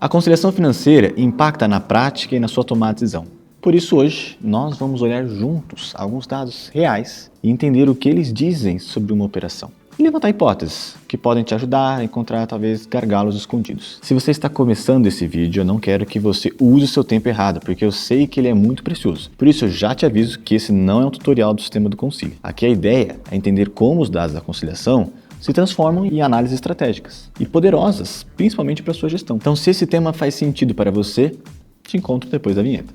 A conciliação financeira impacta na prática e na sua tomada de decisão. Por isso, hoje, nós vamos olhar juntos alguns dados reais e entender o que eles dizem sobre uma operação. E levantar hipóteses que podem te ajudar a encontrar, talvez, gargalos escondidos. Se você está começando esse vídeo, eu não quero que você use o seu tempo errado, porque eu sei que ele é muito precioso. Por isso, eu já te aviso que esse não é um tutorial do sistema do concílio. Aqui a ideia é entender como os dados da conciliação se transformam em análises estratégicas e poderosas, principalmente para a sua gestão. Então, se esse tema faz sentido para você, te encontro depois da vinheta.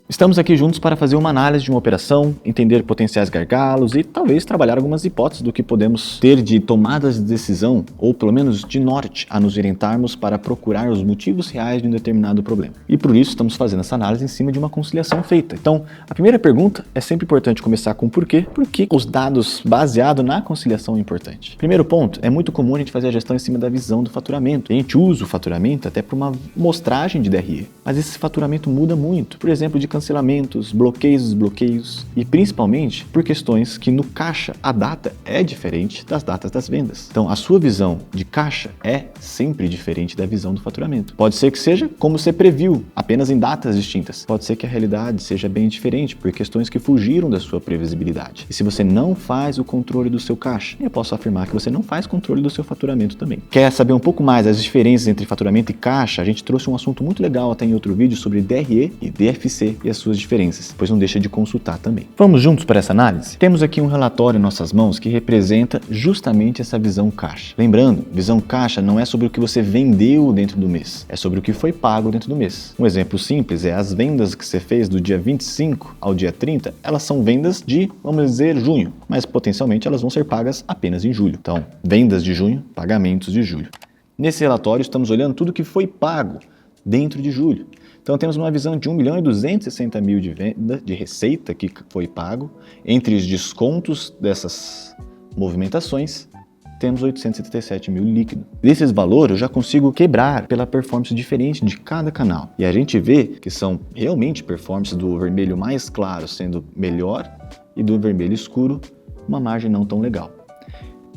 Estamos aqui juntos para fazer uma análise de uma operação, entender potenciais gargalos e talvez trabalhar algumas hipóteses do que podemos ter de tomadas de decisão ou pelo menos de norte a nos orientarmos para procurar os motivos reais de um determinado problema. E por isso estamos fazendo essa análise em cima de uma conciliação feita. Então, a primeira pergunta é sempre importante começar com por quê? Por que os dados baseados na conciliação é importante? Primeiro ponto, é muito comum a gente fazer a gestão em cima da visão do faturamento. A gente usa o faturamento até para uma mostragem de DRE, mas esse faturamento muda muito. Por exemplo, de cancelamentos, bloqueios, desbloqueios e principalmente por questões que no caixa a data é diferente das datas das vendas. Então a sua visão de caixa é sempre diferente da visão do faturamento. Pode ser que seja como você previu, apenas em datas distintas. Pode ser que a realidade seja bem diferente por questões que fugiram da sua previsibilidade. E se você não faz o controle do seu caixa, eu posso afirmar que você não faz controle do seu faturamento também. Quer saber um pouco mais das diferenças entre faturamento e caixa? A gente trouxe um assunto muito legal até em outro vídeo sobre DRE e DFC e as suas diferenças, pois não deixa de consultar também. Vamos juntos para essa análise? Temos aqui um relatório em nossas mãos que representa justamente essa visão caixa. Lembrando, visão caixa não é sobre o que você vendeu dentro do mês, é sobre o que foi pago dentro do mês. Um exemplo simples é as vendas que você fez do dia 25 ao dia 30, elas são vendas de, vamos dizer, junho, mas potencialmente elas vão ser pagas apenas em julho. Então, vendas de junho, pagamentos de julho. Nesse relatório estamos olhando tudo que foi pago dentro de julho. Então temos uma visão de 1.260.000 de venda, de receita que foi pago. Entre os descontos dessas movimentações, temos 877 mil líquido. Desses valores eu já consigo quebrar pela performance diferente de cada canal. E a gente vê que são realmente performances do vermelho mais claro sendo melhor e do vermelho escuro uma margem não tão legal.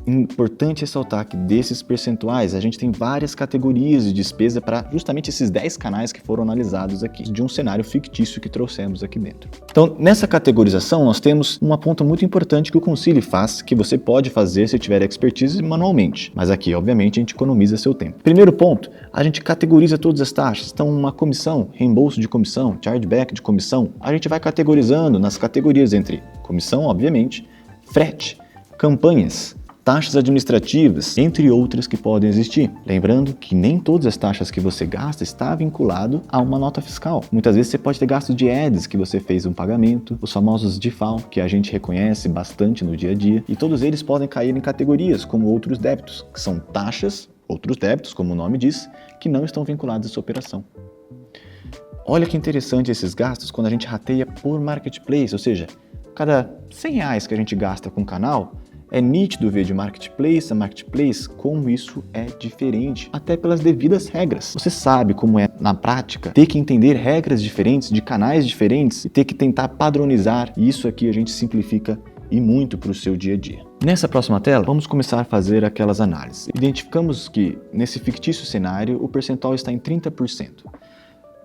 Importante ressaltar que desses percentuais a gente tem várias categorias de despesa para justamente esses 10 canais que foram analisados aqui, de um cenário fictício que trouxemos aqui dentro. Então, nessa categorização nós temos uma ponta muito importante que o Concili faz, que você pode fazer se tiver expertise manualmente, mas aqui obviamente a gente economiza seu tempo. Primeiro ponto, a gente categoriza todas as taxas, então uma comissão, reembolso de comissão, chargeback de comissão, a gente vai categorizando nas categorias entre comissão, obviamente, frete, campanhas, taxas administrativas, entre outras que podem existir. Lembrando que nem todas as taxas que você gasta está vinculado a uma nota fiscal. Muitas vezes você pode ter gastos de ads que você fez um pagamento, os famosos DIFAL, que a gente reconhece bastante no dia a dia, e todos eles podem cair em categorias como outros débitos, que são taxas, outros débitos, como o nome diz, que não estão vinculados a sua operação. Olha que interessante esses gastos quando a gente rateia por marketplace, ou seja, cada R$100 que a gente gasta com o canal, é nítido ver de marketplace a marketplace como isso é diferente, até pelas devidas regras. Você sabe como é, na prática, ter que entender regras diferentes, de canais diferentes, e ter que tentar padronizar, e isso aqui a gente simplifica e muito para o seu dia a dia. Nessa próxima tela, vamos começar a fazer aquelas análises. Identificamos que, nesse fictício cenário, o percentual está em 30%.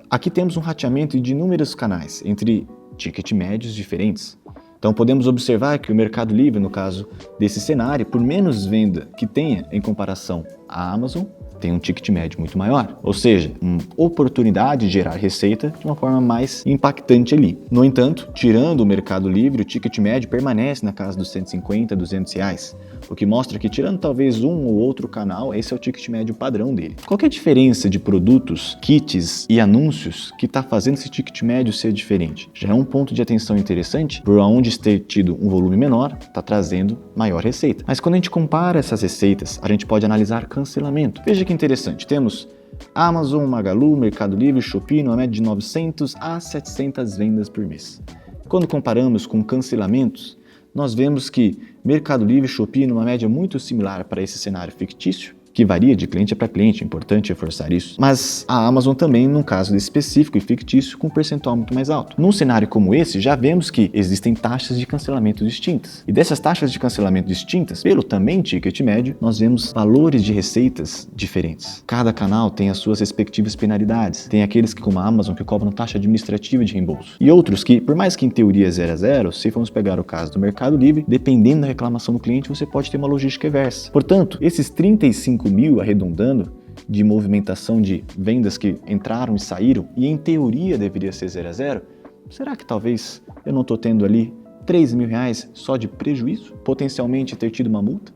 Aqui temos um rateamento de inúmeros canais, entre ticket médios diferentes. Então podemos observar que o Mercado Livre, no caso desse cenário, por menos venda que tenha em comparação à Amazon, tem um ticket médio muito maior, ou seja, uma oportunidade de gerar receita de uma forma mais impactante ali. No entanto, tirando o Mercado Livre, o ticket médio permanece na casa dos R$150, R$200, o que mostra que, tirando talvez um ou outro canal, esse é o ticket médio padrão dele. Qual que é a diferença de produtos, kits e anúncios que está fazendo esse ticket médio ser diferente? Já é um ponto de atenção interessante, por onde ter tido um volume menor, está trazendo maior receita. Mas quando a gente compara essas receitas, a gente pode analisar cancelamento. Veja que interessante, temos Amazon, Magalu, Mercado Livre, Shopee, numa média de 900 a 700 vendas por mês. Quando comparamos com cancelamentos, nós vemos que Mercado Livre e Shopee, numa média muito similar para esse cenário fictício, que varia de cliente para cliente, é importante reforçar isso. Mas a Amazon também, num caso específico e fictício, com um percentual muito mais alto. Num cenário como esse, já vemos que existem taxas de cancelamento distintas. E dessas taxas de cancelamento distintas, pelo também ticket médio, nós vemos valores de receitas diferentes. Cada canal tem as suas respectivas penalidades. Tem aqueles que, como a Amazon, que cobram taxa administrativa de reembolso. E outros que, por mais que em teoria é 0 a 0, se formos pegar o caso do Mercado Livre, dependendo da reclamação do cliente, você pode ter uma logística reversa. Portanto, esses 35 mil, arredondando, de movimentação de vendas que entraram e saíram, e em teoria deveria ser 0 a 0, será que talvez eu não estou tendo ali 3 mil reais só de prejuízo? Potencialmente ter tido uma multa?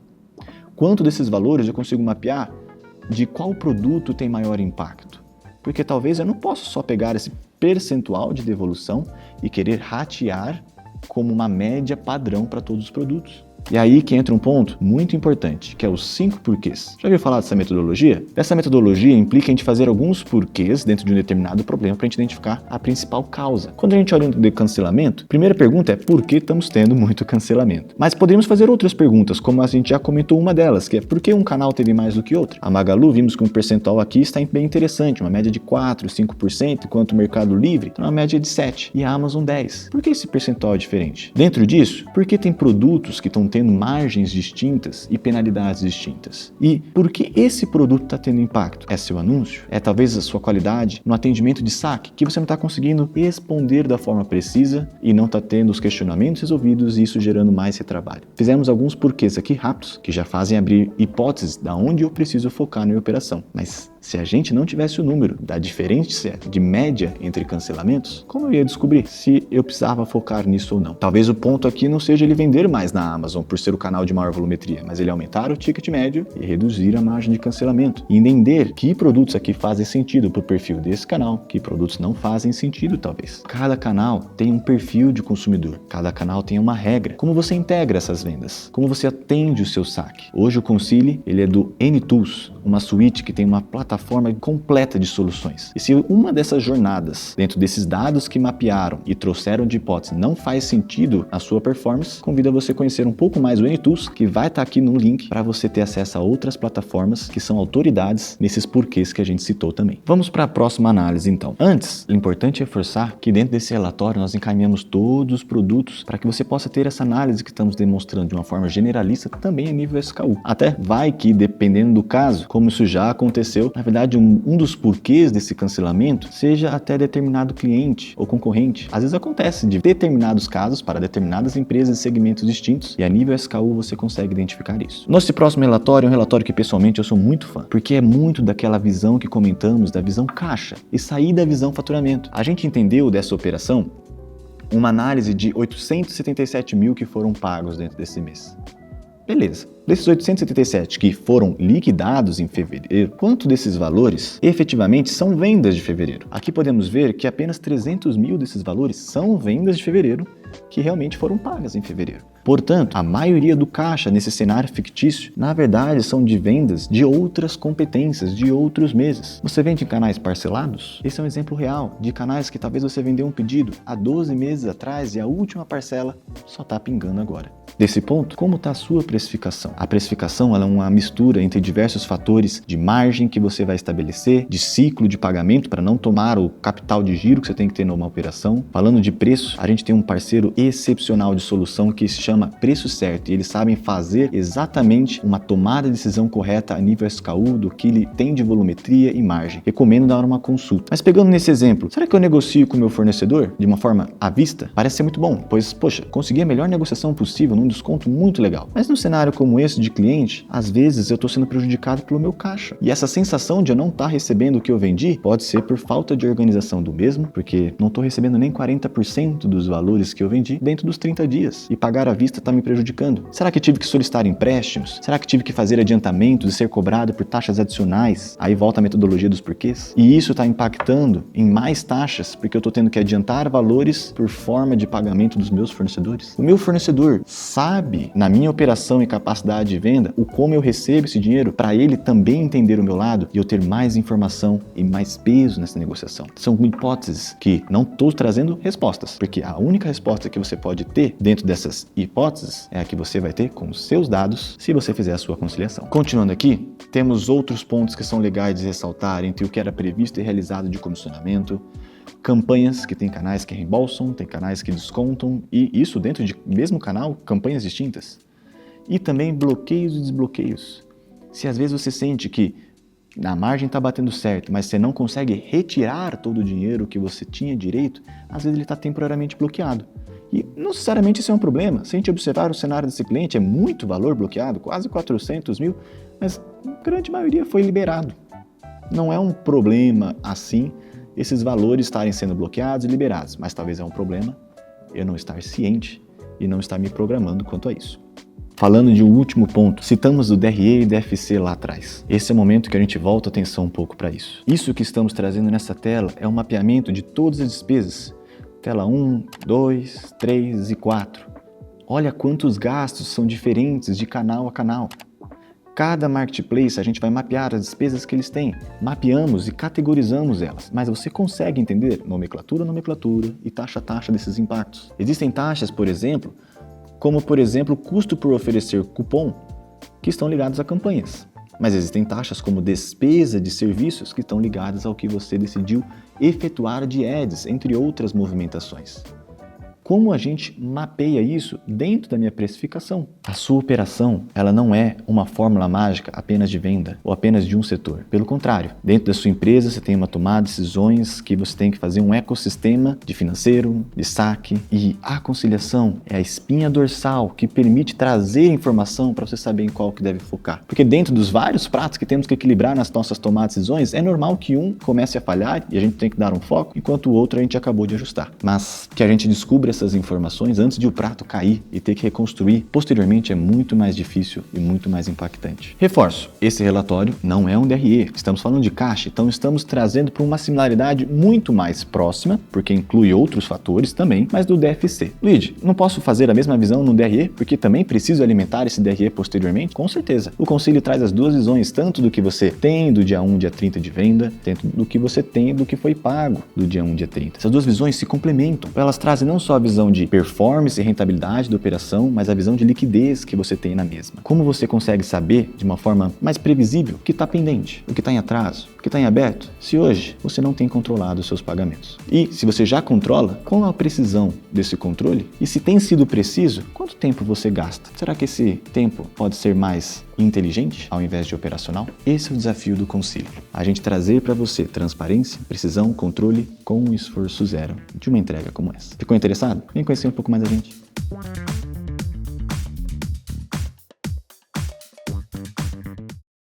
Quanto desses valores eu consigo mapear de qual produto tem maior impacto? Porque talvez eu não possa só pegar esse percentual de devolução e querer ratear como uma média padrão para todos os produtos. E aí que entra um ponto muito importante, que é os 5 porquês. Já ouviu falar dessa metodologia? Essa metodologia implica a gente fazer alguns porquês dentro de um determinado problema para a gente identificar a principal causa. Quando a gente olha de cancelamento, a primeira pergunta é por que estamos tendo muito cancelamento? Mas poderíamos fazer outras perguntas, como a gente já comentou uma delas, que é por que um canal teve mais do que outro? A Magalu, vimos que um percentual aqui está bem interessante, uma média de 4, 5%, enquanto o Mercado Livre tem uma média de 7% e a Amazon 10%. Por que esse percentual é diferente? Dentro disso, por que tem produtos que estão tendo margens distintas e penalidades distintas? E por que esse produto está tendo impacto? É seu anúncio? É talvez a sua qualidade no atendimento de saque, que você não está conseguindo responder da forma precisa e não está tendo os questionamentos resolvidos e isso gerando mais retrabalho. Fizemos alguns porquês aqui rápidos, que já fazem abrir hipóteses da onde eu preciso focar na minha operação. Mas se a gente não tivesse o número da diferença de média entre cancelamentos, como eu ia descobrir se eu precisava focar nisso ou não? Talvez o ponto aqui não seja ele vender mais na Amazon por ser o canal de maior volumetria, mas ele aumentar o ticket médio e reduzir a margem de cancelamento. E entender que produtos aqui fazem sentido para o perfil desse canal, que produtos não fazem sentido talvez. Cada canal tem um perfil de consumidor, cada canal tem uma regra. Como você integra essas vendas? Como você atende o seu saque? Hoje o Concili, ele é do N-Tools, uma suíte que tem uma plataforma completa de soluções. E se uma dessas jornadas, dentro desses dados que mapearam e trouxeram de hipótese, não faz sentido na sua performance, convido a você conhecer um pouco mais o N-Tools, que vai estar aqui no link para você ter acesso a outras plataformas que são autoridades nesses porquês que a gente citou também. Vamos para a próxima análise então. Antes, é importante reforçar que dentro desse relatório nós encaminhamos todos os produtos para que você possa ter essa análise que estamos demonstrando de uma forma generalista também a nível SKU. Até vai que, dependendo do caso, como isso já aconteceu, na verdade um dos porquês desse cancelamento seja até determinado cliente ou concorrente. Às vezes acontece de determinados casos para determinadas empresas e segmentos distintos e a nível SKU você consegue identificar isso. Nosso próximo relatório é um relatório que pessoalmente eu sou muito fã, porque é muito daquela visão que comentamos, da visão caixa e sair da visão faturamento. A gente entendeu dessa operação uma análise de 877 mil que foram pagos dentro desse mês. Beleza. Desses 877 que foram liquidados em fevereiro, quanto desses valores efetivamente são vendas de fevereiro? Aqui podemos ver que apenas 300 mil desses valores são vendas de fevereiro que realmente foram pagas em fevereiro. Portanto, a maioria do caixa nesse cenário fictício, na verdade, são de vendas de outras competências, de outros meses. Você vende em canais parcelados? Esse é um exemplo real de canais que talvez você vendeu um pedido há 12 meses atrás e a última parcela só está pingando agora. Desse ponto, como está a sua precificação? A precificação ela é uma mistura entre diversos fatores de margem que você vai estabelecer, de ciclo de pagamento para não tomar o capital de giro que você tem que ter numa operação. Falando de preço, a gente tem um parceiro excepcional de solução que se chama Preço Certo e eles sabem fazer exatamente uma tomada de decisão correta a nível SKU do que ele tem de volumetria e margem. Recomendo dar uma consulta. Mas pegando nesse exemplo, será que eu negocio com o meu fornecedor de uma forma à vista? Parece ser muito bom, pois, poxa, consegui a melhor negociação possível num desconto muito legal. Mas num cenário como esse de cliente, às vezes eu estou sendo prejudicado pelo meu caixa. E essa sensação de eu não estar recebendo o que eu vendi pode ser por falta de organização do mesmo, porque não estou recebendo nem 40% dos valores que eu vendi dentro dos 30 dias. E pagar à vista está me prejudicando. Será que tive que solicitar empréstimos? Será que tive que fazer adiantamentos e ser cobrado por taxas adicionais? Aí volta a metodologia dos porquês. E isso está impactando em mais taxas, porque eu estou tendo que adiantar valores por forma de pagamento dos meus fornecedores. O meu fornecedor sabe, na minha operação e capacidade de venda, o como eu recebo esse dinheiro para ele também entender o meu lado e eu ter mais informação e mais peso nessa negociação. São hipóteses que não estou trazendo respostas, porque a única resposta que você pode ter dentro dessas hipóteses é a que você vai ter com os seus dados se você fizer a sua conciliação. Continuando aqui, temos outros pontos que são legais de ressaltar entre o que era previsto e realizado de comissionamento, campanhas, que tem canais que reembolsam, tem canais que descontam, e isso dentro de mesmo canal, campanhas distintas. E também bloqueios e desbloqueios. Se às vezes você sente que a margem está batendo certo, mas você não consegue retirar todo o dinheiro que você tinha direito, às vezes ele está temporariamente bloqueado. E não necessariamente isso é um problema. Se a gente observar o cenário desse cliente, é muito valor bloqueado, quase 400 mil, mas a grande maioria foi liberado. Não é um problema assim esses valores estarem sendo bloqueados e liberados, mas talvez é um problema eu não estar ciente e não estar me programando quanto a isso. Falando de um último ponto, citamos o DRE e DFC lá atrás. Esse é o momento que a gente volta a atenção um pouco para isso. Isso que estamos trazendo nessa tela é um mapeamento de todas as despesas. Tela 1, 2, 3 e 4. Olha quantos gastos são diferentes de canal a canal. Cada marketplace a gente vai mapear as despesas que eles têm. Mapeamos e categorizamos elas, mas você consegue entender nomenclatura e taxa desses impactos. Existem taxas, por exemplo, como por exemplo o custo por oferecer cupom, que estão ligados a campanhas. Mas existem taxas como despesa de serviços que estão ligadas ao que você decidiu efetuar de ads, entre outras movimentações. Como a gente mapeia isso dentro da minha precificação? A sua operação, ela não é uma fórmula mágica apenas de venda ou apenas de um setor. Pelo contrário, dentro da sua empresa você tem uma tomada de decisões que você tem que fazer um ecossistema de financeiro, de saque, e a conciliação é a espinha dorsal que permite trazer informação para você saber em qual que deve focar. Porque dentro dos vários pratos que temos que equilibrar nas nossas tomadas de decisões, é normal que um comece a falhar e a gente tem que dar um foco, enquanto o outro a gente acabou de ajustar. Mas que a gente descubra essas informações antes de o prato cair e ter que reconstruir posteriormente é muito mais difícil e muito mais impactante. Reforço, esse relatório não é um DRE, estamos falando de caixa, então estamos trazendo para uma similaridade muito mais próxima, porque inclui outros fatores também, mas do DFC. Luigi, não posso fazer a mesma visão no DRE, porque também preciso alimentar esse DRE posteriormente? Com certeza. O Concilio traz as duas visões, tanto do que você tem do dia 1, dia 30 de venda, tanto do que você tem do que foi pago do dia 1, dia 30. Essas duas visões se complementam, elas trazem não só a visão de performance e rentabilidade da operação, mas a visão de liquidez que você tem na mesma. Como você consegue saber, de uma forma mais previsível, o que está pendente, o que está em atraso, o que está em aberto, se hoje você não tem controlado os seus pagamentos? E se você já controla, qual a precisão desse controle? E se tem sido preciso, quanto tempo você gasta? Será que esse tempo pode ser mais inteligente ao invés de operacional? Esse é o desafio do Concilio. A gente trazer para você transparência, precisão, controle com um esforço zero de uma entrega como essa. Ficou interessado? Vem conhecer um pouco mais a gente.